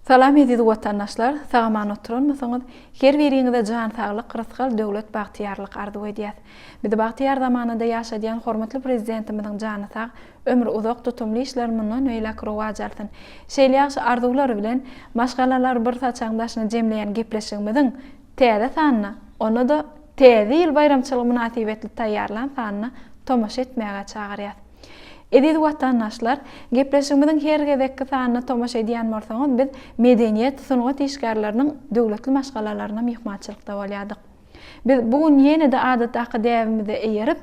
Salam edildi vatandaşlar, sağaman oturulmasanız, her biriňize jan saglyk, rızkyl, döwlet bagtyarlyk arzu edýär. Biz bagtyar zamanynda ýaşadýan hormatly prezidentimiziň jany sag, ömrü uzak tutumly işler mundan öýlek rowajalsyn. Şeýle ýaşy arzulary bilen maşgalalar bir saçaňdaşyny jemleýän gepleşigimiziň täze sanyna, onu da täze ýyl bayramçylyk münasibetli taýýarlan sanyna tomaşa etmäge çagyrýar. Edildi vatandaşlar, gepleşigimiziň her gezekki sanyna tomaşa edýän bolsaňyz, biz medeniýet, sungat işgärläriniň döwletli maşgalalaryna mihmançylykda bolýardyk. Biz bugun ýene-de adatdaky däwimizi eýerip,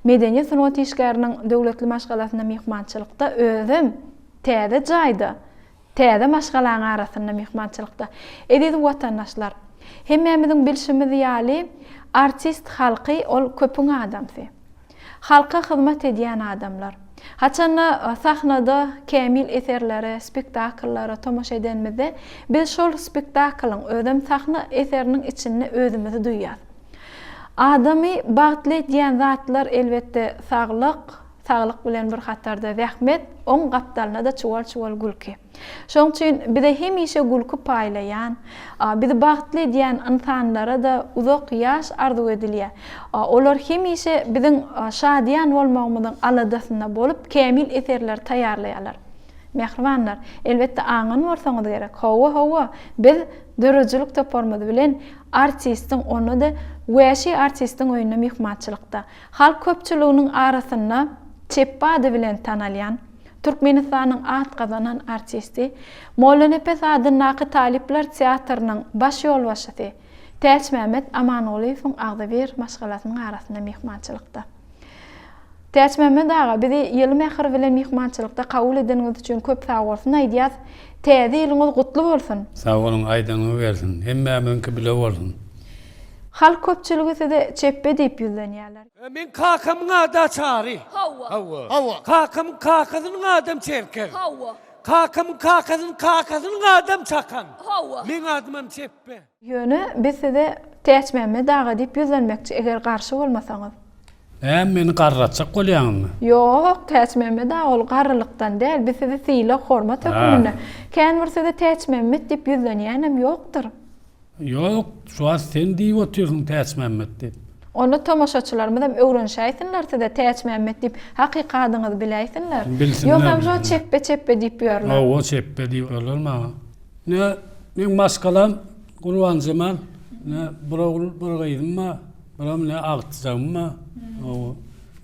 medeniýet sungat işgäriniň döwletli maşgalasyna mihmançylykda özüm täze jaýda, täze maşgalaň arasynda mihmançylykda. Edildi vatandaşlar, hemmemiziň bilşimiz ýaly artist halky ol köpüň adamsy. Halka hyzmat edýän adamlar. Haçanna sahnada kämil eserlere, spektaklllara tomaşa edenmizde biz şol spektaklyň özüm sahna eseriniň içinde özümizi duýýar. Adamy bagtly edýän zatlar elbetde saglyk bilen bir hatarda zähmet, oň gapdalyna da çuwal gülki. Şoň üçin bize hemişe gülki paýlaýan, bizi bagtly edýän insanlara da uzak ýaş arzu edilýär. Olar hemişe biziň şadýan bolmagymyzyň aladasyna bolup kämil eserler taýýarlaýarlar. Mehribanlar, elbetde aňan bolsaňyz gerek. Hawa, biz dörejlik toparmady bilen artistiň onu da wäşi artistiň öýüne mihmançylykda. Halk köpçüliginiň arasynda Çepbady bilen tanalýan Türkmenistanyň at gazanan artisti, Molanepes adynaky Talipler teatrnyň baş ýolbaşçysy Täç Mehmet Amanoğluýewiň Agdaber maşgalasynyň arasynda mihmançylykda. Täç Mehmet aga bizi ýyly mähir bilen mihmançylykda kabul edeniňiz üçin köp sag bolsun aýdýas. Täze ýylyňyz gutly bolsun. Sag bolun, aýdyňy bersin. Hemmämiňki bile bolsun. Halk köpçüligi size çeppe diýip ýüzlenýärler. Men kakamyň ada çary. Hawa. Kakasynyň adam çerker. Hawa. Kakasynyň adam çakan. Hawa. Men adymam çeppe. Ýöne biz size Täç Mehmet aga diýip ýüzlenmekçi eger garşy bolmasaňyz. Meni garratjak bolýarmy? Ýok, Täç Mehmet aga ol garrylykdan däl, biz size syýla hormat hökmünde. Kän bir size Täç Mehmet diýip ýüzlenýänem ýokdur. Yok, şu an sen diýip oturýarsyň Täç Mehmet diýip. Onu tomaşaçylarymyz hem öwrenşäýsinler size Täç Mehmet diýip hakykatyňyzy biläýsinler. Ýok hem şo çeppe diýip ýörler. O çeppe diýip bolma. Ne men maskalam Gurban Cemal, ne bir gaýdymma, biram ne agtyjamma.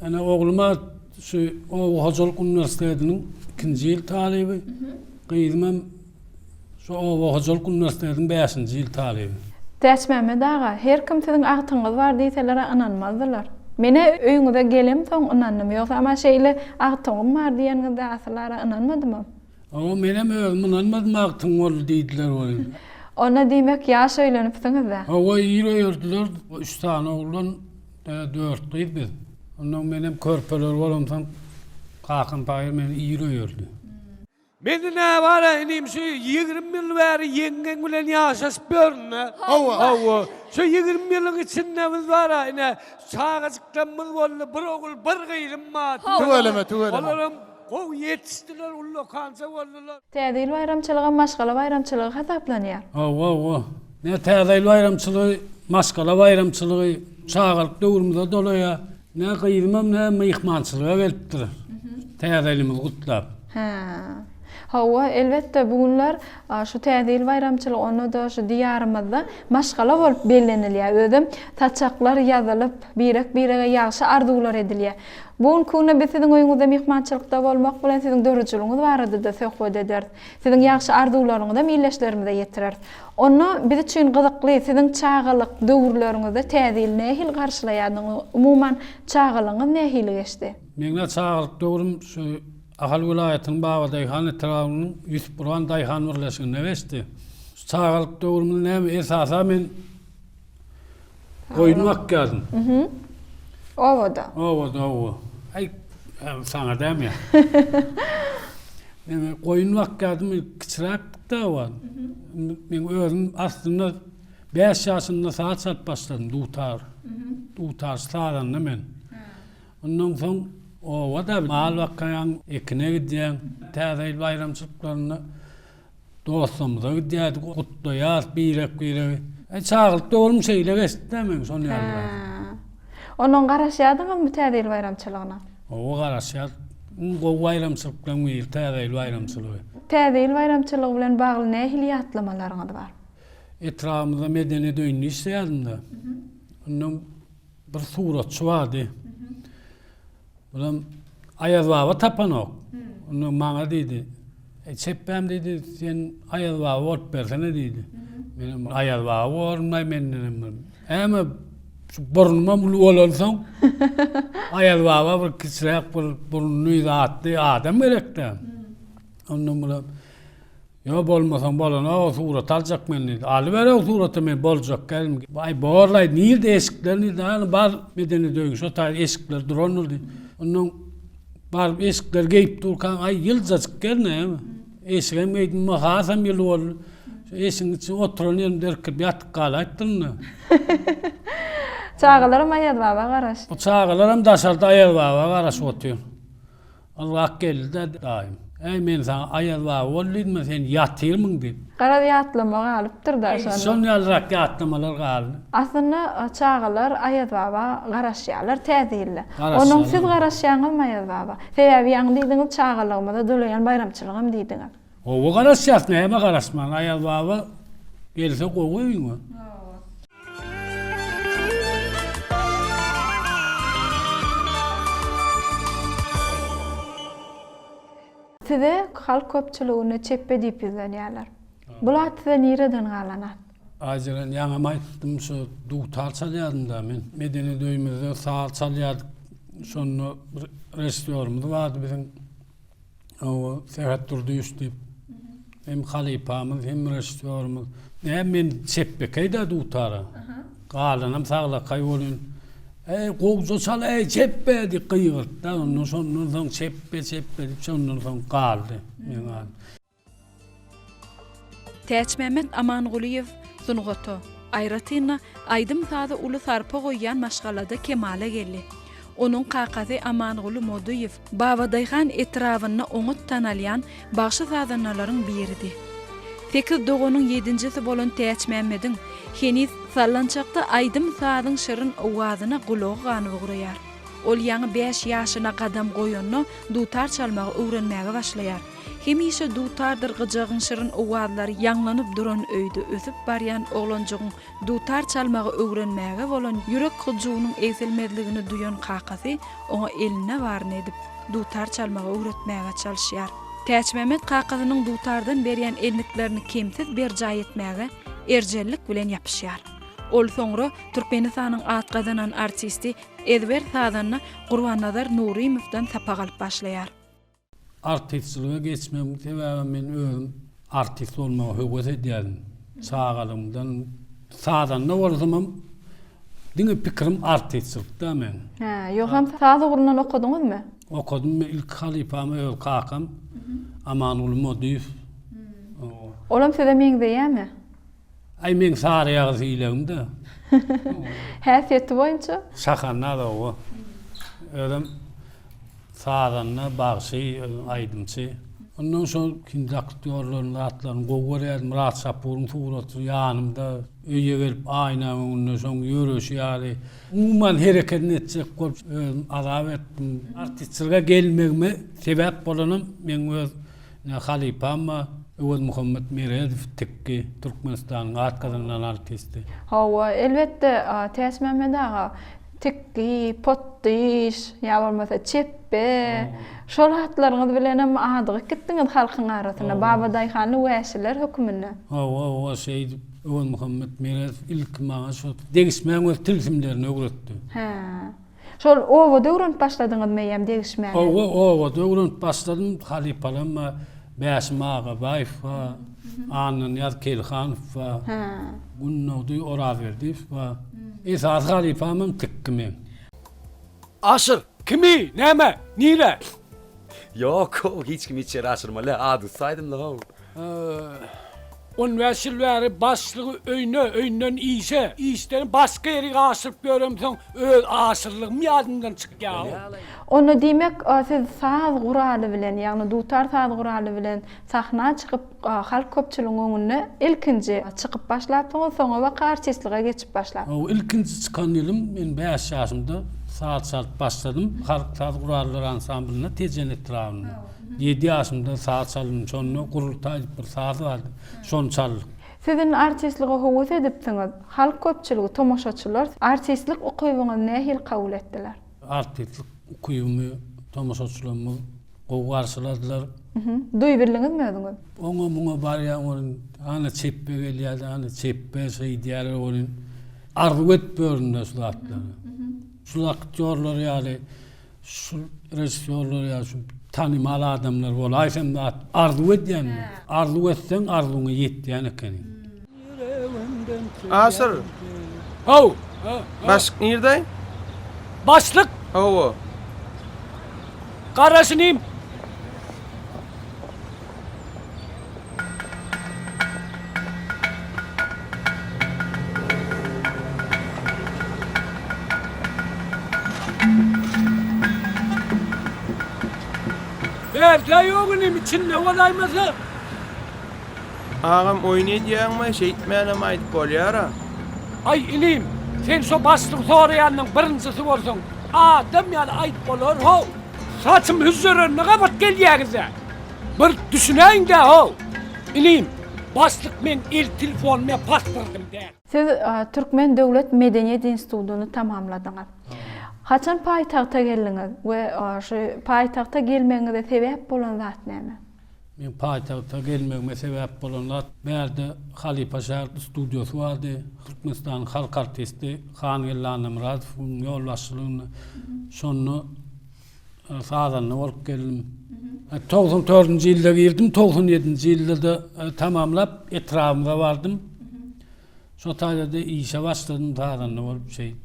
Ana ogluma şu Hocalyk Üniversitetiniň 2-nji ýyl talibi. Gaýdymam şu Hocalyk Üniversitetiniň 5-nji ýyl talibi. Täç Mehmet aga, her kim siziň agtyňyz bar diýseler ananmazdylar. Mene öýüňize gelem soň inanmam, ýoksa ama şeýle agtyňym bar diýenizde aslara inanmadymy? Menem özüm inanmadym agtyň bol diýdiler oly. Ona diýmek ýaş öýlenipsiňiz-de. Ýürýärdiler, 3 tane oglan, 4 gyz biz. Ondan menem körpeler bolamsam, kakyn paýyr meni ýürýärdi. Meni ne var enim şu 20 yıl beri yengen bilen yaşaş börne. Hawa. Şu 20 yılın içinde biz var yine çağızıklarımız oldu. Bir oğul bir gayrım ma. Tüveleme. Olarım o yetiştiler ullu kanca oldular. Täze bayramçylygy maşgala bayramçylygy hasaplanýar. Hawa. Ne täze bayramçylygy, maskala bayramçylygy çağalyk döwrümizde dolaýar. Ne gaýrymam, ne mihmançylyga gelipdir. Täzelimiz gutlap. Hawa, elbette bugunlar şu täze bayramçylygy onu da şu diýarymyzda maşgala bolup bellenilýär. Özüm taçaklar ýazylyp, birege ýagşy arzuwlar edilýär. Bugun kuna biz siziň öýüňizde mihmançylykda bolmak bilen siziň dörejliginiz barada söhbet eder. Siziň ýagşy arzuwlaryňyzy milleşlerimize ýetirer. Onu biz üçin gyzykly, siziň çağalyk döwürleriňizde täze nähil garşylaýardyňyz, umuman çağalygyňyz nähil geçdi? Meňe çağalyk döwrüm şu Ahal vilayatynyň Baga daýhan etrawynyň Ýüsupburgan daýhan birleşigine geçdi. Çağalyk döwrümden näme esasa men goýunmak geldim. Owada. Ay, sana däme. Men goýunmak geldim, kiçiräkde var. Men özüm aslında 5 ýaşynda saat başladım, dutar saatanda men. Ondan soň o da mal wakayan ekine gidýän täze bayramçylyklaryna dostumuzda gidiyordu, kutlayat, birek. Çağılıp da olmuş şeyler esnemeyin son yerler. Onun garaşyadymyň bu täzeli bayramçylygyna? O garaşyat, o bayramçılıkdan değil, täzeli bayramçılığı. Täzeli bayramçylygy bilen bagly nähili ýatlamalarynız bar? Etrafımızda medeni döýünni işleýärdim da. Onun bir suratçy vardy. Bulam Ayaz baba tapanok. Onun maňa diýdi. Çeppäm diýdi, sen Ayaz baba bolup bersene diýdi. Menem Ayaz baba bolmay menden. Äme burnuma bulu bolansoň Ayaz baba bir kiçirek bir burunly zatly adam gerekdi. Onun bilen yo bolmasaň bolan o surat aljak meni. Alyber o suraty men boljak gelm. Ay borlay niýde esklerini da bar medeni döýüş o ta eskler duranyldy. Onun bar eskler geyip durkan ay ýyljak gelne. Esgem meýdim mahasam ýyl bol. Esin içi oturan ýerinde derkip ýatyp galaytdyny. Çağılarym Ayaz baba garaş. O çağılarım daşalda Ayaz baba garaş otuyor. Allah geldi de daim. Ey men sana Ayaz baba bolýdmy sen ýatyrmyň diýip. Gara ýatlamaga alypdyr da şonu. Son ýalrak ýatlamalar galdy. Aslında çağılar Ayaz baba garaşýarlar täzeli. Garaşýarlar. Onun siz garaşýaňyz Ayaz baba. Sebebi ýaňdyňyz çağılygymda döleýän bayramçylygym diýdiňiz. O garaşýas näme garaşman Ayaz baba gelse goýýmy? Size halk köpçüligini çeppe diýip ýüzlenýärler. Bular size nireden galanat? Ajaran ýaňam aýtdym şu dutar çalýardym da men. Medeni döýümizde sağ çalýardyk. Şonu restoranymyz bardy biziň. O Serhat Durduýuş diýip. Hem halypamyz hem restoranymyz. Hem men çeppekeýde dutara. Galanam saglakay bolýan. Ey gowza çal ey çeppe diýip gyýyrdy. Ondan soň çeppe diýip şondan soň galdy. Men Täç Mehmet Amanguliýew Sungoto Ayratyna aýdym sady uly sarpa goýýan maşgalada kemale geldi. Onun kakazy Amanguli Moduýew Babadaýhan etrawyna oňut tanalýan bagşy sadanalaryň biridi. 8 dogonyň 7-nji bolan Täç Mehmediň Heniz sallançakda aýdym sadyň şyryn owazyna gulog ganyp guraýar. Ol ýaňy 5 ýaşyna gadam goýanny dutar çalmagy öwrenmäge başlaýar. Hemişe dutardyr gyjagyň şyryn owazlary ýanglanyp duran öýde ösüp barýan oglanjygyň dutar çalmagy öwrenmäge bolan ýürek gyjugynyň eselmezligini duýan kakasy oňa eline barny edip dutar çalmagy öwretmäge çalşýar. Täç Mehmet kakasynyň dutardan berýän elniklerini kemsiz bir jaý etmäge erjellik bilen ýapyşýar. Ol soňra Türkmenistanyň at gazanan artisti Edwer Sadanyny Gurbanazar Nurimowdan sapa galyp başlaýar. artistçiliğe geçmem sebäbi men özüm artist olmagy höwes edýärdim. Sağalymdan sağdan ne bolsam diňe pikirim artistçilikda men. Ha, ýok hem sağda gurundan okudyňyzmy? Okudum ilk halypamy öl kakam Amanguly Moduýew. Olam size meňzeýärmi? Ay men sary ýagy ýylegimde. Häsiýeti boýunça? Şahanna da o. Ödüm sağdanna bagşy aýdymçy. Ondan soň kindi aktyorlaryň atlaryny gowurýar Murat Sapuryň suraty ýanymda öýe gelip aýna ondan soň ýöreşýär. Umuman hereketini etjek bolup azap etdim. Artistçiliğe gelmegime sebäp bolanam men öz halypam Öwel Muhammed Meredow tekki Türkmenistanyň at gazanan artisti. Hawa elbetde Täç Mehmet aga tekki, potdiş, ýa bolmasa çeppe, şol hatlaryňyz bilenem adygy gitdiňiz halkyň arasyna, Babadaýhany wäşiler hökmüne. O şeýdi Öwel Muhammed Meredow ilk maňa şu degişmäň öz tilsimlerini öwretdi. Ha. Şol owa döwrünt başladyňyzmy ýa-da degişmäň? O döwrünt başladym halypalam Bäşmaga Baýf we Anan Ýazkelhanow we Gunnawdy Oraverdiýew we esas halypamym tikkimen. Aşır, kimi, näme, nire? Yok, hiç kim içeri aşırma. Le adı saydım la o. On vesilleri başlığı öynen iyise, iyisten başka yeri asırıp görümsen, asırlık mı yadından çık ya? Onu demek siz saz guraly bilen, ýagny dutar saz guraly bilen sahna çıkıp halk köpçüligiň öňüne ilkinji çıkıp başlapdyňyz, soňra waka artistliğe geçip başlap. O ilkinci çıkan ýylym men 5 ýaşymda saat başladım. Halk saz gurarlar ansamblyna tejen etrafynda. 7 ýaşymda saat çalym, şonu gurultaj bir saz bardy. Şonu çaldyk. Sizin artistliğe howuz edipsiňiz. Halk köpçüligi, tomoşaçylar artistlik okuwyňyzy nähil kabul etdiler? Artistlik okuwymy, tomoşaçylamy gowarsyladylar. Duý bildiňizmi özüňiz? Oňa muňa barýan onun ana çeppe gelýärdi, ana çeppe şeýdýär onun arzu etböründe sulatlar. Sulak diyorlar yani, şu rejissörler ya, şu tanımalı adamlar bol. Sen de arzu et yani. Arzu etsen arzuňa ýetýän eken. Asır. Ho! Başlık nerede? Başlık Hava. Karasınıyım. Berkay oğlum içinde olayması. Ağam oynayacağın mı? Şeyitmeyenim ait bolyara. Ay ilim, sen so başlık sorayanın birincisi olsun. Adam yani ait olur ho. Saçım hüzürün ne kadar geliyoruz ya. Bir düşüneyin de ho. İlim, başlık men el telefonuna pastırdım de. Siz Türkmen Döwlet Medeniýet Institutyny tamamladyňyz. Haçan paýtagta geldiňiz we şu paýtagta gelmeňize sebäp bolan zat näme? Men paýtagta gelmegime sebäp bolanlar berde Halipa şäher studiosy bardy. Türkmenistan halk artisti Hanyella Namradowyň ýolbaşçylygyny şonu sazanly bolup geldim. 94-nji ýylda girdim, 97-nji ýylda da tamamlap etrafymda bardym. Şo taýda işe başladym, sazanly bolup şey.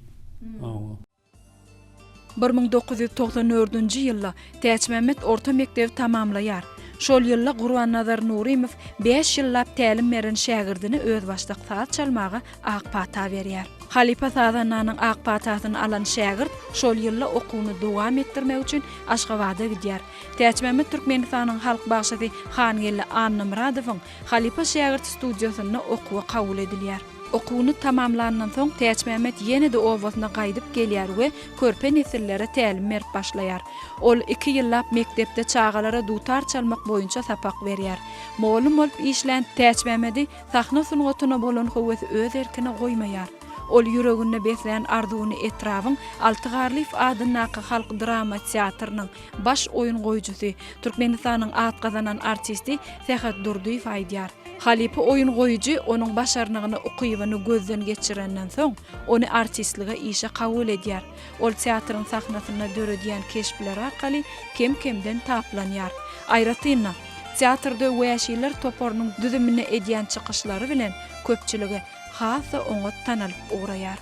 1994-nji ýylda Täçmemet orta mektebi tamamlaýar. Şol ýylda Gurban Nazar Nurymov 5 ýyllap tälim beren şagirdini öz başlyk saz çalmagy akpata berýär. Halipa Sazananyň akpatasyny alan şagird şol ýylda okuwyny dowam etdirmek üçin Aşgabatda gidýär. Täçmemet Türkmenistanyň halk bagşasy Hanyella Namradowyň Halipa şagird studiýasyna okuwy kabul edilýär. Okuwyny tamamlandan soň Täçmemet ýene-de owasyna gaýdyp gelýär we körpe nesillere tälim berip başlaýar. Ol 2 ýyllap mektepde çağalara dutar çalmak boýunça sapak berýär. Molum bolup işlän Täçmemeti sahna sunugatyna bolan howesy öz erkine goýmaýar. Ol ýüreginde besleýän arzuwny etrawyň Altygarlyf adynaky halk drama teatrynyň baş oýun goýjusy, Türkmenistanyň at gazanan artisti Sehat Durduýew aýdýar. Halipa oýun goýuji onuň başarnygyny okuwyny gözden geçirenden soň ony artistlige işe kabul edýär. Ol teatryň sahnasyna döredýän keşpler arkaly kem-kemden taplanýar. Aýratyna teatrda wäşiler toporunyň düzümine edýän çykyşlary bilen köpçüligi hasa oňa tanalyp uğraýar.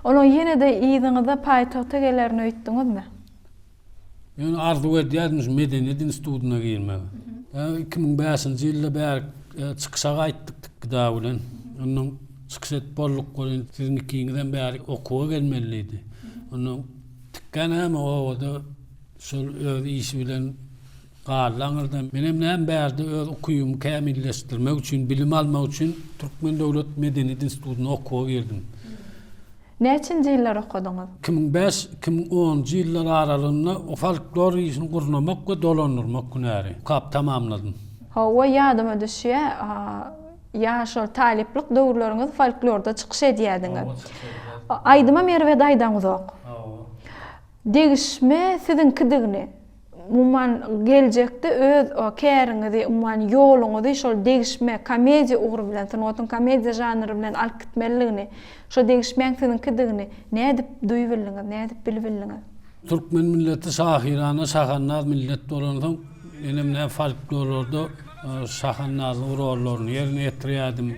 Onu ýene-de ýygyňyzda paýtagta gelerini öýtdiňizmi? Men arzu edýärdim Medeniýet Institutyna girmegi. 2005-nji ýylda bäri çykşa gaýtdyk da bilen. Onuň çykşet bolluk bolan siznikiňizden bäri okuwa gelmeliydi. Onu tikkan hem owada şol öz işi bilen galanyrdan menem näme bärde öz okuwymy kämilleşdirmek üçin, bilim almak üçin Türkmen Döwlet Medeniýet Institutyna okuwa girdim. Näçinji ýyllar okudyňyz? 2005-2010 ýyllar aralygynda folklor işini gurnamak we dolanyrmak günäri kap tamamladym. Hawa ýadyma düşýär, ýa şol taliplik döwürleriňiz folklorda çykyş edýärdiňiz. Aýdyma merwe daýdan uzak. Degişme sizin kidigini, umman geljekde öz käriňizi, umman ýoluňyzy şol degişme komediýa ugry bilen, sanatyn komediýa janry bilen alyp gitmeligini, şo degişmeň sizin kidigini nädip duýup bildiňiz, nädip bilip bildiňiz? Türkmen milleti şahirana, şahannaz millet bolandan enemne folklorda şahannaz rollaryny ýerine ýetirýärdim.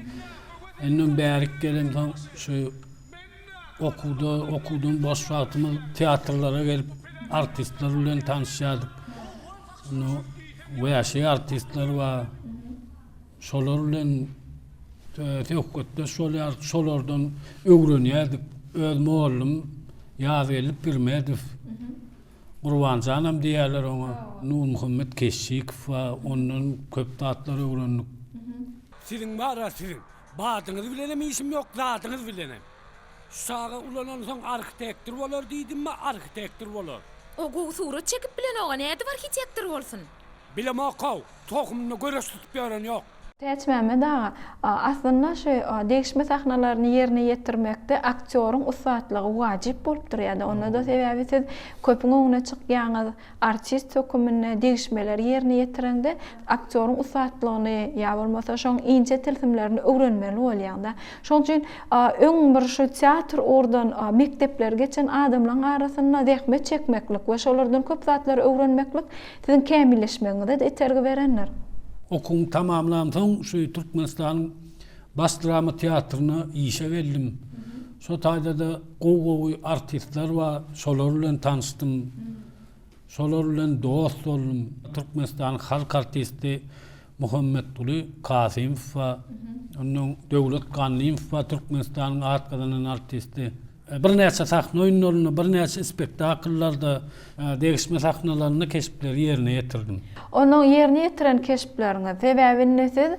Enden bärik gelem şu okuduğum boş vaktimi tiyatrlara gelip artistler bilen tanışıyorduk. Veya artistler var. Şolar bilen teokkutda şolardan öğreniyorduk. Özüm oğlum yaz gelip girmedi. Kurbancanam diýerler ona. Nur Muhammed Keşşik ve onun köp tatları öğrendik. Sizin var sizin. Badınız bilenem işim yok, zatınız bilenem. Sağa ulanan soň arkitektor bolar diýdim mi, arkitektor bolar. O surat çekip bilen oğa näde arkitektor bolsun? Bilem okaw, tohumny göres tutup ýören ýok. Teçmeme daha aslında şu değişme sahnalaryny yerine ýetirmekde aktörün ustaatlygy wajip bolup durýar. Onda da sebebi siz köpüň öňüne çykýaňyz artist hökümine değişmeler yerine ýetirende aktörün ustaatlygyny ýa bolmasa şoň ince tilsimlerini öwrenmeli bolýanda. Şoň üçin öň bir şu teatr ordan mektepler geçen adamlaryň arasynda zähmet çekmeklik we şolardan köp zatlary öwrenmeklik sizin kämilleşmeňize de etergi berenler. Okum tamamlandım. Şu Türkmenistan bas drama tiyatrına işe geldim. Şu tayda da gowy artistler var. Şolar bilen tanıştım. Şolar bilen dost oldum. Türkmenistan halk artisti Muhammed Tuli Kasimov ve onun Döwlet Ganlymov ve Türkmenistan'ın atkadan artisti. Bir näçe sahna oyunlaryny, bir näçe spektakllarda değişme sahnalaryny keşipleri yerine ýetirdim. Onu yerine ýetiren keşiplerine sebäbini siz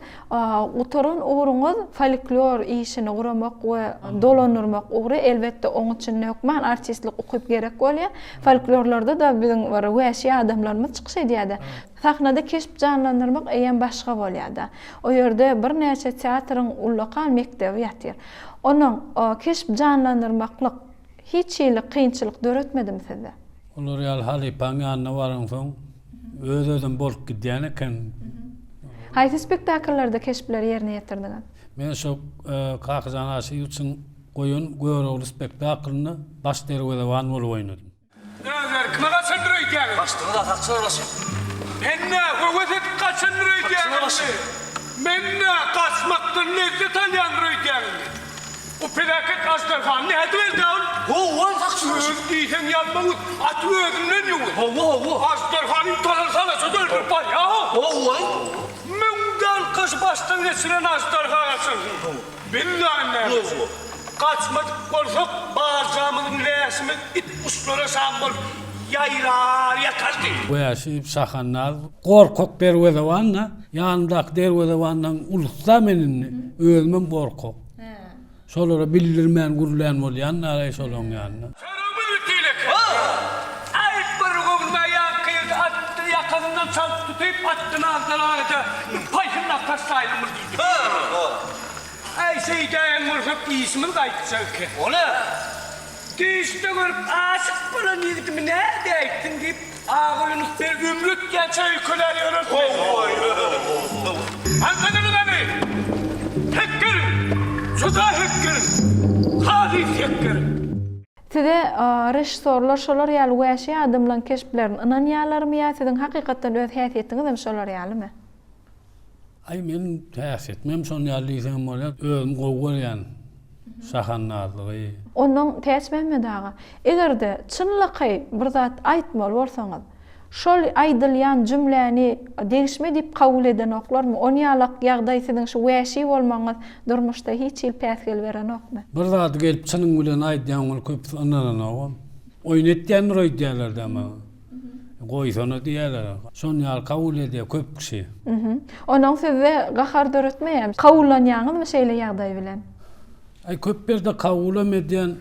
oturun uğruňyz folklor işini guramak we dolanyrmak uğry elbetde oň üçin näkman artistlik okup gerek bolýar. Folklorlarda da biziň var wäşi adamlarymyz çykyş edýärdi. Sahnada keşip canlandyrmak eýen başga bolýardy. O ýerde bir näçe teatryň ulaqan mektebi ýatyr. Onun keşip canlandırmaklık hiç kıyınçılık döretmedim size. Olur ýaly Halipaň ýanyna baran soň özüm bolup gidýän eken. Haýsy spektakllarda keşipler yerine ýetirdiňiz? Men şu Kakjanasy üçin goýun görewli spektaklyny baş derwede wan bolup oýnadym. Näzer, kime gaçandyrýan? Başdygy da taksyrasy. Menne, wewet gaçandyrýan. Menne gaçmakdan näze tanýandyrýan. O felaket Astarhan ne edildi? Ho, taksyrasy. Diýsen ýalmagy aty özünden ýogy. Ho. Astarhanyň talansana södür bir par ya. Ho. Müňden kış başdan geçiren Astarhanasyn. Billahi ne? Kaçmak bolsak bazamyň resmi it uslara sambol ýaýrar ýatardy. Weşi sahanlar gorkok derwede wanna, ýandak derwede wandan ulsa menen özüm gorkok. Şolara bildirmän gurulýan bolýan naray şolaň ýanyna. Seramyny diýlek. Aýt bir gowmaýan kıyık attı ýakyndan çalıp tutup attyny aldylar. Paýsyna taşsaýdymy diýdi. Ay şeyden mırhıp ismi gaýtsak. O ne? Diýişde görüp aşyk bolan ýigitimi näde aýtdym diýip agylyny bir ümrük geçe ýöküler ýörür. Anladynmy? Hekkel. Şoda hekkel. Halis hekkel. Size rejisorlar şolar ýaly wäşi adamlaryň keşiplerini inanýarlarmy ýa siziň hakykatdan öz häsiýetiňiz şolar ýalymy? Ay men täs etmem şonu ýalyysam bolýar, özüm gowgurýan sahannalygy. Onuň täsmeme daga. Egerde çynlyky bir zat aýtmaly bolsaňyz, şol aýdylýan jümläni değişme diýip kabul eden oklarmy? Onu ýalyk ýagdaý siziň şu wäşi bolmaňyz durmuşda hiç päsgel beren okmy? Bir zat gelip çynyň bilen aýdýan bol köp ananam. Oýnetýän roýdýarlar dama. Goýsana diýerler. Şonu ýaly kabul edýär köp kişi. Onuň size gahar döretmeýär. Kabullanýaňyzmy şeýle ýagdaý bilen? Ay köp berde kabul edýän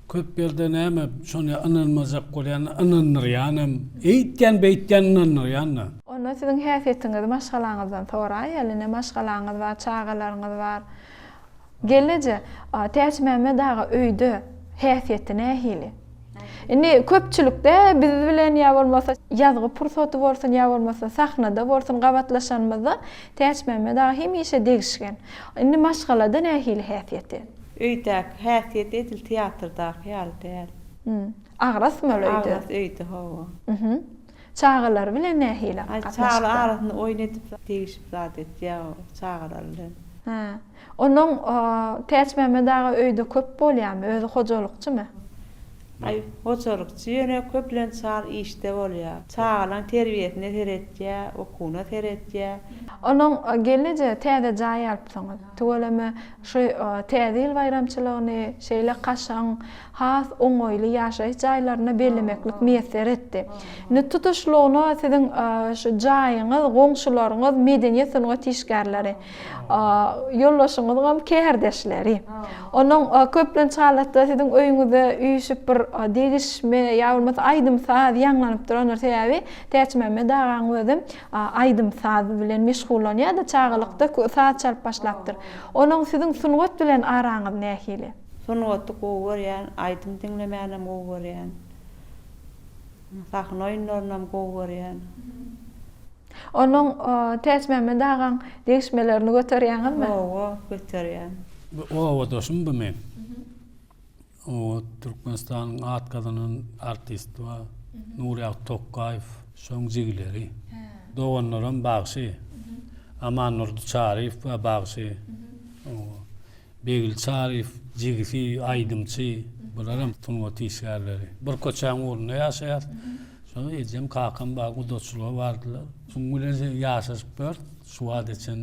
köp berde näme şonu ananmazak bolýan ananyrýanym. Eýtýän beýtýän ananyrýan. Onda siziň häsiýetiňiz maşgalaňyzdan toraý, ýaly maşgalaňyz we çağalaryňyz bar. Gelece täsmeme daga öýde häsiýeti nähili? Indi köpçülükde biz bilen ýa bolmasa ýazgy pursaty bolsun ýa bolmasa sahnada bolsun gabatlaşanmyzda täsmeme daga hemişe degişgen. Indi maşgalada nähili häsiýeti? Öýdäk häsiýet edil teatrda ýaly däl. Agrasmy öýde? Agras öýde hawa. Çağalar bilen nähili? Çağalar arasynda oýnatyp degişip zat et ýa çağalar bilen. Ha. Onun täçmeme daga öýde köp bolýarmy? Özü hojalykçymy? Ay, hoçolukçy ýene köplen çar işde bolýar. Çağalan terbiýetine teretýä, okuna teretýä. Onun gelece täze jaý alypsyňyz. Töweleme şu täze ýyl bayramçylygyny şeýle kaşaň, has oňoýly ýaşaýyş jaýlaryna bellemeklik meýser etdi. Ne tutuşlugyny siziň şu jaýyňyz, goňşularyňyz, medeniýet sunugy tişgärleri, ýollaşyňyz hem käherdeşleri. Onun köplen çağlatda siziň öýüňizde üýşüp bir degişme ýa-da aýdym saat ýanlanyp duran sebäbi täçmeme dagaň özüm aýdym saat bilen meşgullanýar da çağlykda saat çalyp başlapdyr. Onun siziň sunugat bilen araňyz nähili? Sunugatdy gowy aýdym dinlemänem gowy berýän. Sahna oýunlarynam gowy berýän. Onun täçmeme dagaň degişmelerini göterýäňizmi? Gowy göterýän. O dostum bu men. O Türkmenistan'ın at kadının artisti var. Nuri Tokayev, şoňjygileri. Doğanların bağışı. Aman Nurdu Çarif ve bağışı. Begil Çarif, Jigifi, Aydımçı. Bunlarım tunma tişgärleri. Bir koçan uğruna yaşayar. Sonra edeceğim kakam bağ udotçuluğa vardılar. Sungulen yaşasıp bört, suat etsen.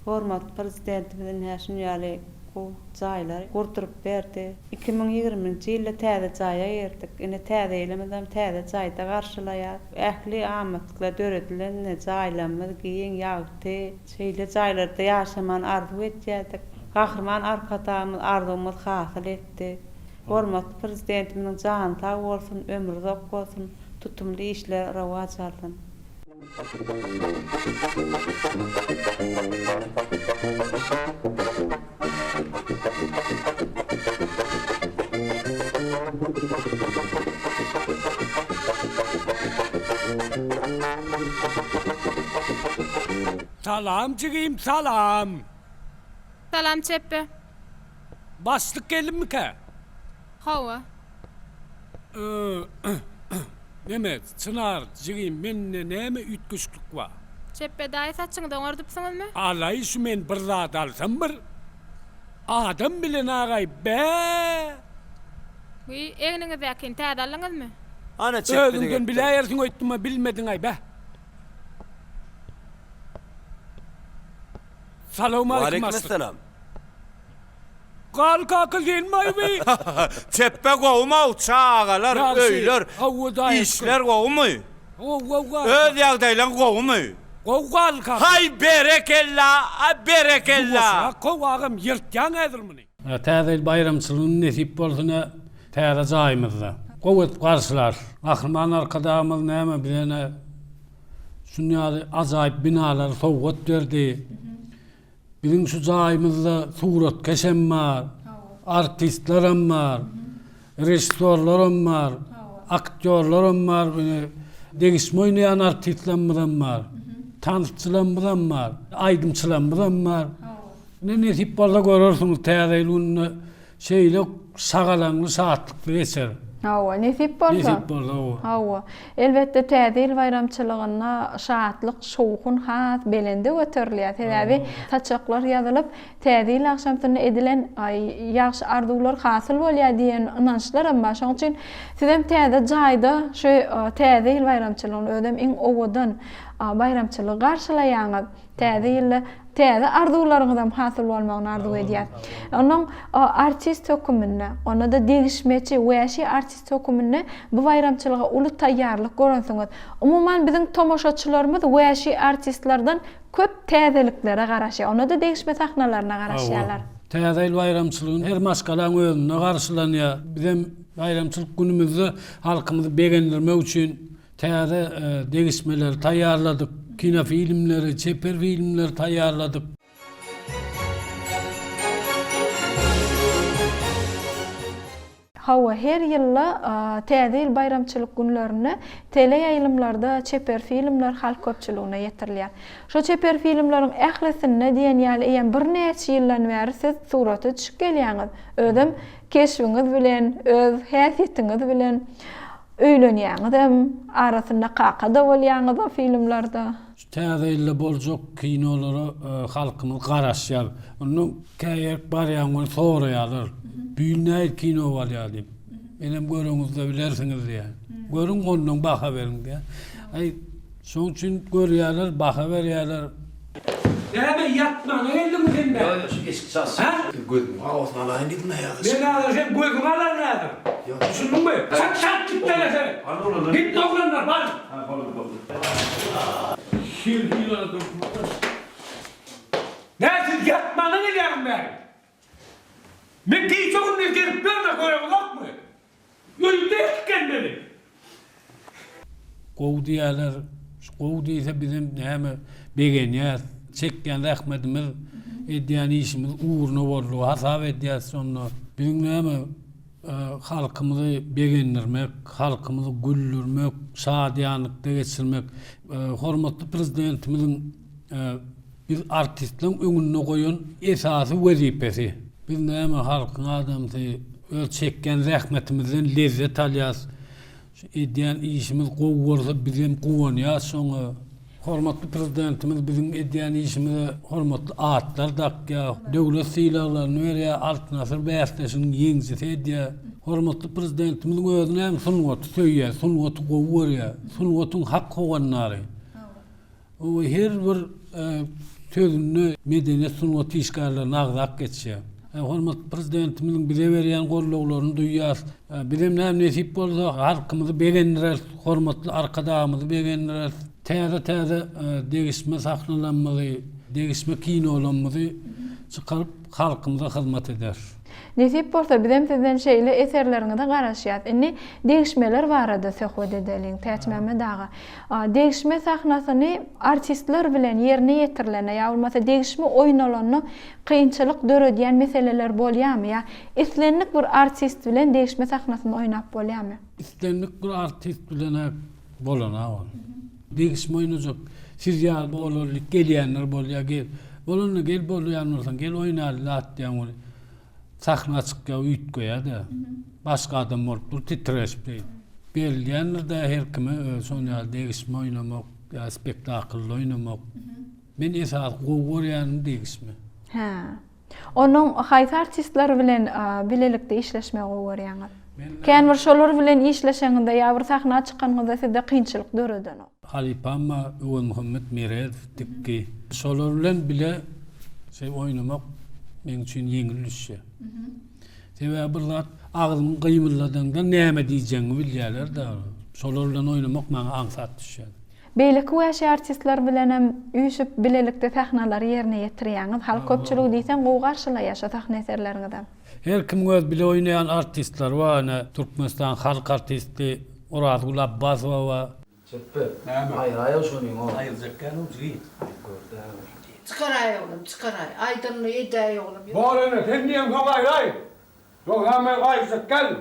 Hormat prezidentimizin häşin ýaly bu jaýlary gurdurup berdi. 2020-nji ýylda täze jaýa ýerdik. Ine täze eýlemedem täze jaýda garşylaýar. Ähli amatla döredilen jaýlamyz giň ýagty, şeýle jaýlarda ýaşaman arzu etjädik. Gahrman arkadamyz arzumyz hasyl etdi. Hormat prezidentimiň jany sag bolsun, ömrü uzak bolsun, tutumly işler rewaj alsyn. Salam çigim salam. Salam çeppe. Bastık gelin mi ki? Hava. Neme çınar çigim menne neme ütküşlük var. Çeppe daýy saçyňyzy oňardypsyňyzmy? Alay şu men bir zat alsam bir. Adam bilen agay be. Wy egniňiz ýakin täze alyňyzmy? Ana çekmedi. Özüňden biläýärsiň öýtdüme bilmedin ay be. Salam aleykum. Aleykümselam. Kal kakıl gelme ay be. Çeppe kovma uçağalar, öyler, Havudayım. işler kovmu. Wow. Öz yağdaylan kovmu. Kal kakıl. Hay berekella, berekella. Kovağım yırtyan edilmini. Täze bayramçylygyny nesip bolsuny täze jaýymyzda. Gowet garşylar. Ahyrman arkadamyz näme bilene şunýaly ajaýyp binalar sowgat berdi. Bizim şu jaýymyzda surat keşem bar, artistlerim bar, rejissörlerim bar, aktörlerim bar, degişme oýnaýan artistlerim bar, tanışçylarym bar, aýdymçylarym bar. Ne tip bolsa görürsiňiz täze ýylyny şeýle sagalanly saatlyk geçer. Hawa, nesip bolsa. Nesip bolsa o. Hawa. Elbette täze ýyl bayramçylygyna şatlyk, şowkun has belende göterilýär. Sebäbi saçaklar ýazylyp, täze ýyl akşamsyna edilen ýaxşy arzuwlar hasyl bolýar diýen inançlarym bar. Şoň üçin sizem täze jaýda şu täze ýyl bayramçylygyny ödem iň owadan bayramçylygy garşylaýaňyz. Täze ýyl täze arzuwlaryňyzam hasyl bolmagyny arzu edýär. Onuň artist hökümine, ona da degişmeçi, weşi artist hökümine bu bayramçylyga uly taýýarlyk görensiňiz. Umuman biziň tomoşaçylarymyz weşi artistlerden köp täzeliklere garaşýar. Ona da degişme sahnalaryna garaşýarlar. Täze ýyl bayramçylygyny her maskalan özüne garşylanýar. Bizem bayramçylyk günümizde halkymyzy begendirmek üçin täze degişmeler taýýarladyk. Kino filmleri, çeper filmleri taýýarladyk. Hawa her ýylla täze ýyl bayramçylyk günlerini tele ýaýlymlarda çeper filmler halk köpçüligine ýetirilýär. Şo çeper filmleriň ählisine diýen ýaly eýen bir neçe ýyldan bäri siz suraty düşüp gelýäňiz. Özüm keşfiňiz bilen, öz häsiýetiňiz bilen öýlenýäňiz hem arasynda kakada bolýaňyz o filmlarda. täzeyle boljak kinolara halkymyz garaşýar. Onu käýek barýan soraýarlar. Büyünäýil kino bolýar diýip. Benim görüňizde bilersiňiz diýär. Görüň ondan baha beriň diýär. Ay şoň üçin görýärler, baha berýärler. Näme yatmaň elimi dende? Ya şu eski sas. Ha? Gözüm ağzına alayın gitme ya. Ben alacağım gözüm alar nerede? Düşündün mü? Çat git lan sen. Git oğlanlar bak. Şimdi yaladım. Nerede yatmanı diyorum ben? Ben çok ne gelip görme koyamam bak mı? Öldü kendini. Gow diýerler. Gow diýse bizim näme begenýär, çekýän rahmetimiz edýän işimiz uğruna boldy. Hasap edýär sonra. Bizim näme halkymyzy begendirmek, halkymyzy güldürmek, şadýanlykda geçirmek, hormatly prezidentimizin bir artistleriň öňüne goýan esasy wezipesi. Biz näme halkyň adamdy öz çekýän rahmetimizden lezzet alýas. Edýän işimiz gow bolsa bizim gowanýar soňa. Hormatly prezidentimiz bizim edýän işimize hormatly atlar dakýa, döwlet sylaklaryny berýär, Altynasır Bäýerdeşiniň ýeňjisi edýär. Hormatly prezidentimiz özüne hem sunwat söýýär, sunwat gow berýär, sunwatyň hak gowanlary. O her bir sözünü medeniýet sunwat işgärlerini agzap geçýär. Hormatly prezidentimiň bize berýän gorluglaryny duýýar. Bizim näme nesip bolsa halkymyzy begendirer, hormatly arkadaşymyzy begendirer. Täze degişme saklalanmaly, degişme kinolanmaly çykaryp halkymyza hyzmat eder. Nesip bolsa bizim sizden şeýle eserleriňe de garaşýar. Indi degişmeler barada söhbet edeliň. Täçmäme dagy. Degişme sahnasyny artistler bilen ýerine ýetirilene ýa bolmasa degişme oýnalanyny kynçylyk döredýän meseleler bolýarmy ýa islenlik bir artist bilen degişme sahnasyny oýnap bolýarmy? İstenlik bir artist bilen bolana ol. Degişme oýnajak serial bolarlyk gelýänler bolýar gel. Bolany gel bolýanlarsan gel oýnar latýan ol. Sahna çykýa üýtgeýär-de. Başga adam bolup dur titreşip diýip. Belýänler de her kime soňa degişme oýnamak, ýa spektakl oýnamak. Men esas gow görýän degişme. Ha. Onuň haýsy artistler bilen bilelikde işleşmek görýäňiz. Kän bir şolar bilen işleşeňinde ýa bir sahna çykanňyzda sizde kynçylyk döredin. Halipama Öwün Muhammed Mered dikki. Şolar bilen bile oýnamak men üçin ýeňil düşe. Sebäbi bir zat agzymyň gymyladygynda näme diýjeňi bilýärler da. Şolar bilen oýnamak maňa aňsat düşýär. Beýleki wäşi artistler bilen hem üýşüp bilelikde sahnalary ýerine ýetirýäňiz. Hal köpçülik diýsen gow garşylaýar şo sahna eserleriňizde. Her kim göz bile oynayan artistler var. Türkmenistan halk artisti Uraz Gul Abbasova var. Çeppe. Hayır hayır şunun o. Hayır zekkan uçuyor. Çıkaray oğlum, çıkaray. Aydınlı edey oğlum. Bağırın, sen diyem kabay ay. Yok hemen ay zekkan.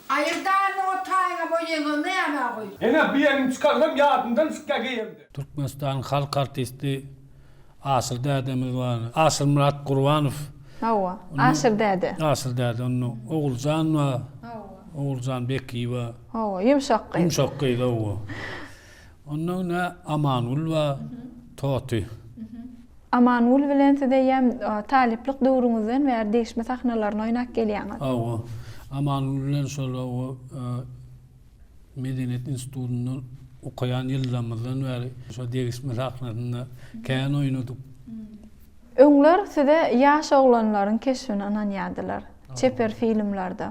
Ayırdan o tayına boyunu ne yana koy? Ene bir yerini çıkarsam yağdından sıkka giyemdi. Türkmenistan halk artisti Asıl dədemiz var. Asıl Murat Qurbanov. Hawa, Aşır däde. Asıl däde onu Oğulcan var. Oğulcan Beki var. Hawa, yumşak gyz. Yumşak gyz o. Onun ne Amanul var. Toti. Amanul bilen sizde ýem taliplik döwrüňizden we degişme sahnalaryny oýnak gelýäňiz. Hawa. Amanul bilen şol o Medeniyet Institutu'nun okuyan yıllarımızdan beri şu degişme sahnasında kän oynadık. Öňler size ýaş oglanlaryň keşfine ananýadylar. Çeper filmlerde.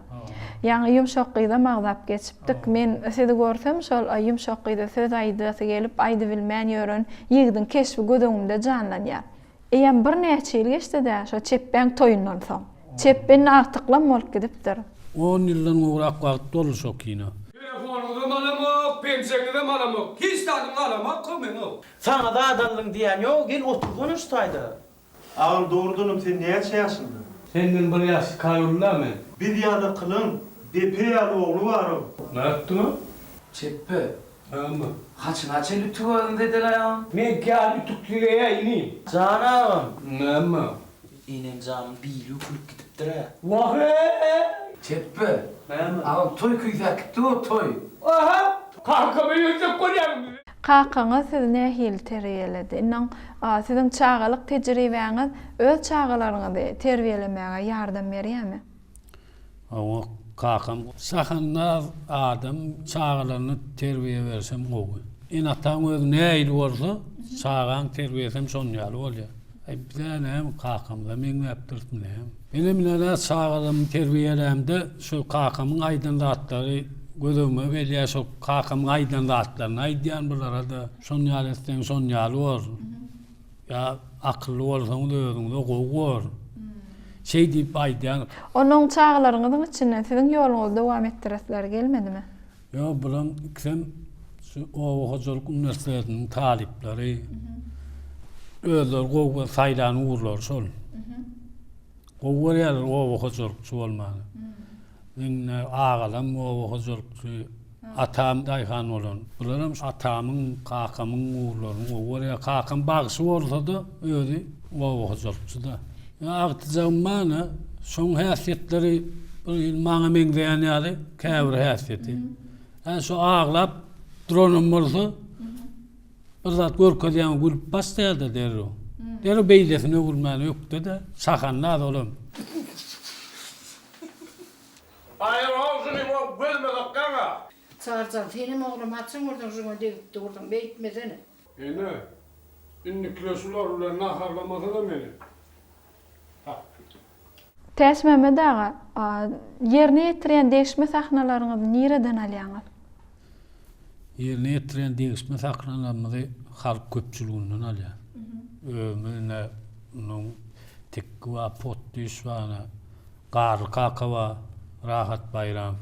Ýani yumşak gyzda magzap geçipdik. Men sizi görsem şol yumşak gyzda söz aýdysy gelip aýdy bilmän ýörün ýigdiň keşfi gödüňimde janlanýar. Eýem bir näçe ýyl geçdi-de şo çepben toýundan soň. Çepben artyklam bolup gidipdir. 10 ýyldan gowrak wagt dolu şo kino. Telefonuňyzy malamak, pensiýaňyzy malamak, hiç tadyň alamak kömen o. Sana da adamlyň diýen ýok, gel otur konuşsaýdy. Ağam doğrudunum sen neye yaşındın? Senden bir yaş kaýurlar men. Bir ýaly kılın, depe ýaly oğlu barım. Ne etdiňi? Çeppe. Ama. Haçına çelütüyorsun dediler ya. Men gel ütüklüye ineyim. Canım. Näme? Inen canım biýli ukulup gidipdir ha. Vahe! Çeppe. Näme? Ağam toy kuyda gitti o toy. Aha! Kanka beni yüzük koyarım. Kakaňyz sizi nähil terbiyeledi? Innan sizin çağalyk tejribeňiz öz çağalaryňyzy terbiýelemäge ýardam berýärmi? O kakam sahanlar adam çağlarını terbiye versem oğul. İnatan öz neyli olsa çağan terbiyesem son yalı oluyor. Bir tane kakamda men yaptırdım ne? Benim ne çağlarımı terbiyelerimde şu kakamın aydınlatları gözüme belli şu kakamın aydınlatlarını aydiyan bunlara da son yalı son yalı olur. Ya akıllı olsan da özünde qoğur. Şey deyip aydiyan. Onun çağalaryňyzyň içinden sizin ýoluňyzy dowam etdiresler gelmedimi? Ya bulan ikisem o Hocalyk Üniversitesi'nin talipleri özler gowa saýlany urlar şol. Gowa ýalar o Hocalykçy bolmaly. Men agalam o Hocalykçy atam daýhan bolan. Bularam atamyň, kakamyň urlaryny gowa kakam bagsy bolsa da özü o Hocalykçy da. Agtyjamana şoň häsiýetleri bir maňa meňzeýän ýaly käbir häsiýeti. Şu ağlap dronum bolsa bir zat görkezýän gülüp başlaýar da derro. Derro beýlesine gülmäni ýokdy da sahanlar olam. Aýar ağzını bu gözme gaqqaňa. Çağırcan, senin oğlum açın oradan şuna deyip durdun, beyitmesene. Ene, innikleşular ulan naharlamasa da meni. Täs Mehmet ağa, ýerine ýetirýän değişme sahnalaryňyzy nireden alýaňyz? Ýerine ýetirýän değişme sahnalaryňyzy halk köpçüliginden alýar. Ömürne onun tekwa potdüş wana Garly Kaka wa Rahat Bayram.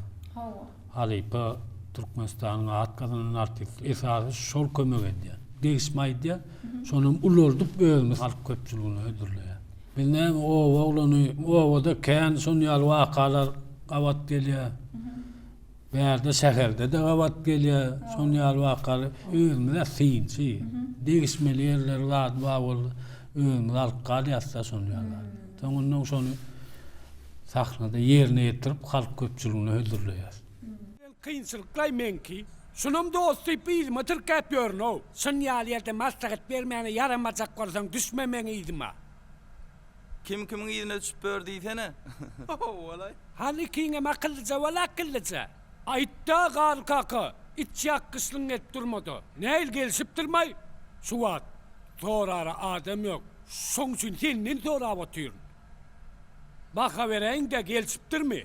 Halypa Türkmenistanyň at kazanan artist esasy şol kömek edýär. Değişme edýär. Şonun ulardyp özümüz halk köpçüligine ödürleýär. Bilmem o oğlanı, o da kän son ýaly wakalar gawat gelýär. Berde şäherde de gawat gelýär. Son ýaly wakalar özüme synçy. Değişmeli ýerler zat bol özüme halka ýatsa son ýaly. Taňyň şonu sahnada ýerine ýetirip halk köpçüligine öldürleýär. Kynçylyklar menki, şunum dosty bilme türkap ýörno. Şun ýaly ýerde maslahat bermäni yaramajak bolsaň düşmemeňi idima. Kim kimin ýerine düşüp berdi diýsene? Walay. Hani kiňe makyllyja wala akyllyja. Aýtda Garly Kaka, içýak kyslyň et durmady. Näil gelişip durmay? Suwat. Torara adam ýok. Şoň üçin senden sorap otyryn. Baha bereň de gelişip durmy?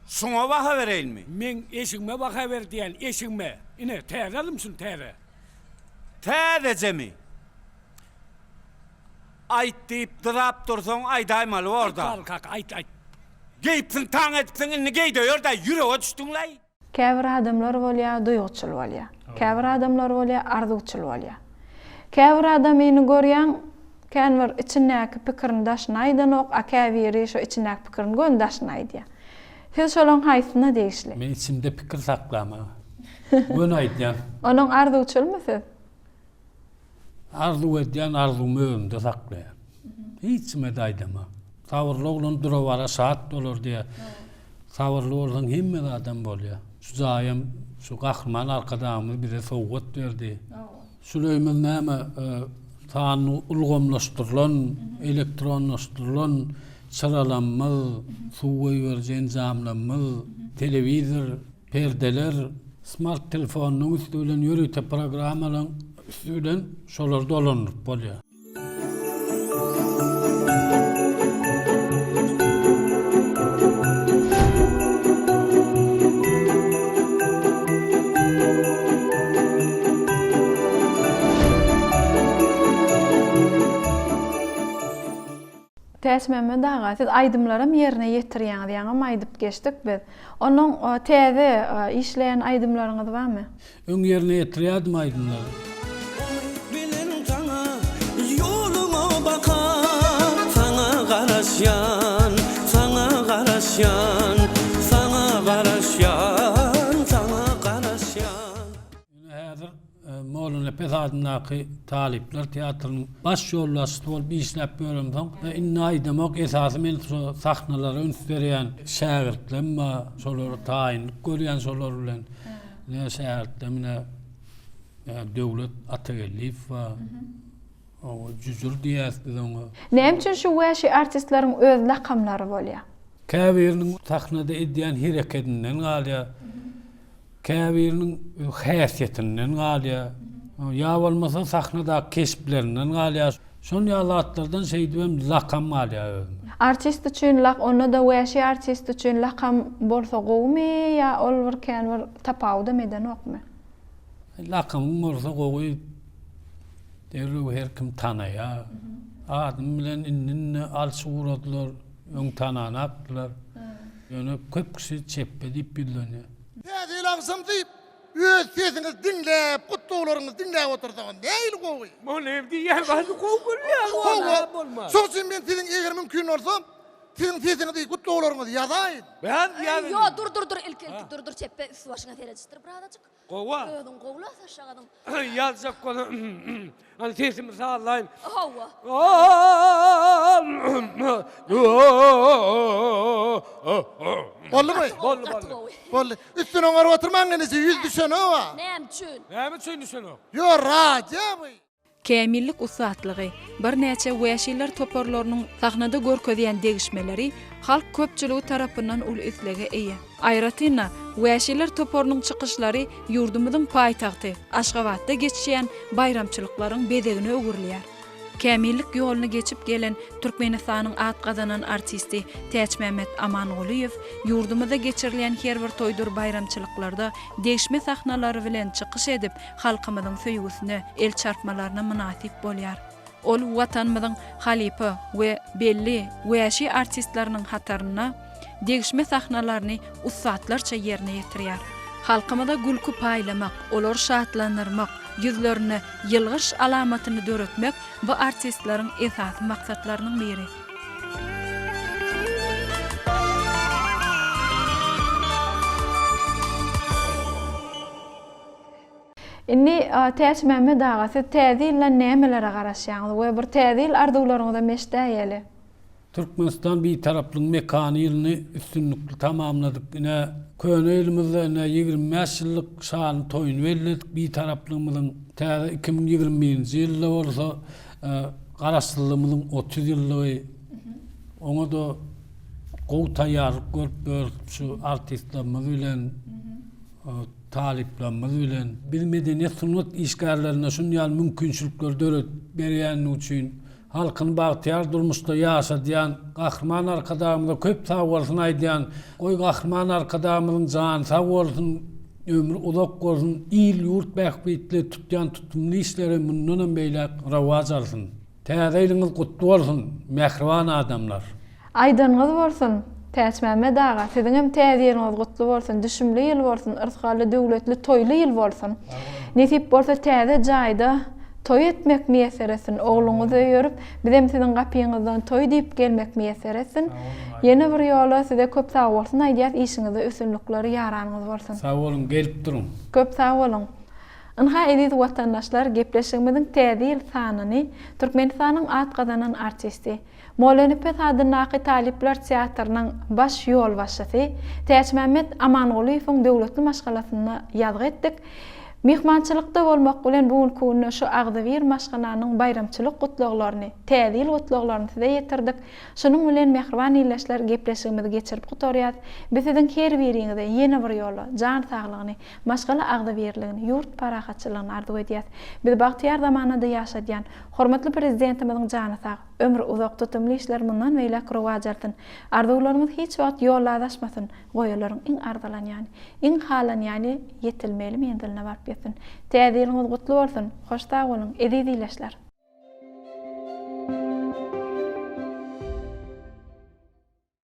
Şoňa baha bereýinmi? Men eşigime baha ber diýen eşigime. Ine täzelimisin täze? Täzejemi? Ayt deyip dırap dursaň aýdaýmaly orda. Garly Kaka ayt. Geyipsin taň etsin inni geýdöýür da ýürege düşdüňlay. Käbir adamlar bolýar, duýgçyl bolýar. Käbir adamlar bolýar, arzuwçyl bolýar. Käbir adam meni görýän känwer içindäki pikirini daşnaýdanok, a käbiri şo içindäki pikirini göndaşnaýdy. Siz şolaň haýsyna değişli. Men içimde pikir saklama. Gön aýdýan. Onuň arzuwçylmy siz? Arzu edýän arzumy özümde saklaýar. Hiçme daýdama. Tawırlı olan duravara saat olur diye. Tawırlı olan hemme adam bolýar. Şu zaýym, şu gahryman arkadaşymyz bize sowgat berdi. Süleyman näme taňy ulgamlaşdyrylan, elektronlaşdyrylan çyralanmaly, suwy berjen jamlanmaly, telewizor, perdeler, smart telefonyň üstünden ýörüte programmalar üstünden şolar dolanyp bolýar. Täs Mehmet ağa, siz aýdymlarym ýerine ýetirýän diýeňem aýdyp geçdik biz. Onuň täze işleýän aýdymlaryňyz barmy? Öň ýerine ýetirýärdim aýdymlary. Bilen taňa ýoluňa bakar, saňa garaşýan, saňa garaşýan, saňa garaşýan, saňa garaşýan. Häzir Mawlana Pesadyndaky talipler teatrnyň baş ýollaşy bolup işläp görümsoň, inne aýdamak esasy men sahnalary öňsüzlerýän şägirdlerme, şolary taýin görýän şolar bilen ne şägirdler mine Döwlet Atagelliýew we o Jüzür diýäsdi oňa. Näme üçin şu wäşi artistlaryň öz lakamlary bolýar? Käbiriniň sahnada edýän hereketinden galýa. Käbiriniň häsiýetinden galýa. Ya bolmasa sahnada kesplerinden galýa. Şol ýalatlardan şeýdibem lakam galýa. Artist üçin onda da wäşi artist üçin lakam bolsa gowmy ýa ol bir kän bir tapawda meden okmy? Lakam bolsa gowy derrew her kim tanaýar. Adam bilen indinne al suratlar öň tananapdylar. Ýöne köp kişi çeppe diýip bilýär. Täze laňsam diýip öz sesiniz dinläp, gutdaglaryňyzy dinläp otursaň näil gowy? Mol evde yer var kovulýar. Bolmaz. Soň sen men siziň eger mümkin bolsam, siziň sesinizi gutdaglaryňyzy ýazaýyn. Ben ýazyn. Yo dur ilk çeppe üst başına terejistir birazcık. Gowa. Ödün gowla aşağıdan. Yazacak konu. Hani sesimi sağlayayım. Hova. Boldy mı? Boldy. Üstüne oňar oturmaň genesi yüz düşen o. Näme üçin düşen o? Yo rajaby. Kämillik usatlygy, bir näçe wäşiler toporlarynyň sahnada görkezýän degişmeleri halk köpçüligi tarapyndan ul üslege eýe. Aýratyna wäşiler toporunyň çykyşlary ýurdumyzyň paýtagty Aşgabatda geçýän bayramçylyklaryň bedegine öwürlýär. Kämillik ýoluny geçip gelen Türkmenistanyň at gazanan artisti Täç Mehmet Amangulyýew ýurdumyzda geçirilen her bir toýdur bayramçylyklarda degişme sahnalary bilen çykyş edip halkymyzyň söýgüsine, el çarpmalaryna münasip bolýar. Ol watanymyzyň halipa we belli wäşi artistlarynyň hataryna degişme sahnalaryny usatlarça ýerine ýetirýär. Halkymyza gülkü paýlamak, olar şatlanyrmak, yüzlerini yılgış alamatını döretmek bu artistlerin esas maksatlarının biri. Inni Täç Mehmet agasy täzille nämelere garaşýaňyz we bir täzil arzuwlaryňyza meşdäýeli. Türkmenistan bir taraplyň mekany ýylyny üstünlikli tamamladyk. Ine köne elimizde 25 ýyllyk şan toýuny belledik. Bir taraplygymyzyň täze 2021-nji ýylda bolsa garaşdyrlygymyzyň 30 ýyllygy. Oňa da gow taýýarlyk görüp şu artistlerimiz bilen taliplerimiz bilen bir medeniýet sunat işgärlerine şunýal mümkinçilikler döret berýän üçin halkın bagtyar durmuşda ýaşadýan gahrman arkadamyza köp sag bolsun aýdýan, goý gahrman arkadamyzyň jany sag bolsun, ömrü uzak bolsun, il ýurt bähbetli tutýan tutumly işleri mundan beýle rawaj alsyn. Täzeýliňiz gutly bolsun, mehriban adamlar. Aýdyňyz bolsun. Täç Mehmet aga, siziň hem täzeliňiz gutly bolsun, düşümli ýyl bolsun, yrsaly döwletli toýly ýyl bolsun. Nesip bolsa täze jaýda toy etmek meseresin, oğlunuzu öýürüp, bizem siziň gapyňyzdan toy diýip gelmek meseresin. Ýene bir ýola size köp sag bolsun, aýdýas işiňizde üstünlikleri ýaranyňyz bolsun. Sag bolun, gelip durun. Köp sag bolun. Ynha ediz watandaşlar gepleşigimiziň täzil sanyny Türkmenistanyň at gazanan artisti Molenipet adynaky talipler teatrnyň baş ýol başçysy Täç Mehmet Amangulyýewiň döwletli maşgalasyna ýazgy etdik. Mehmançylykda bolmak bilen bu günü şu Agdawir maşgananyň bayramçylyk gutluglaryny, täzil gutluglaryny size ýetirdik. Şunuň bilen mehriban ýylaşlar gepleşigimizi geçirip gutarýar. Biz siziň her biriňizde ýene bir ýola jan saglygyny, maşgala Agdawirligini, ýurt parahatçylygyny arzu edýäs. Biz bagtyar zamanynda ýaşadýan hormatly prezidentimiziň jany sag, ömrü uzak tutumly işler mundan beýle rowaj alsyn. Arzuwlarymyz hiç wagt ýolda adaşmasyn. Goýalaryň iň arzulan iň halan yetilmeli mendiline barp ýetsin. Täzeliňiz gutly bolsun. Hoş sag bolun, ediz ýylaşlar.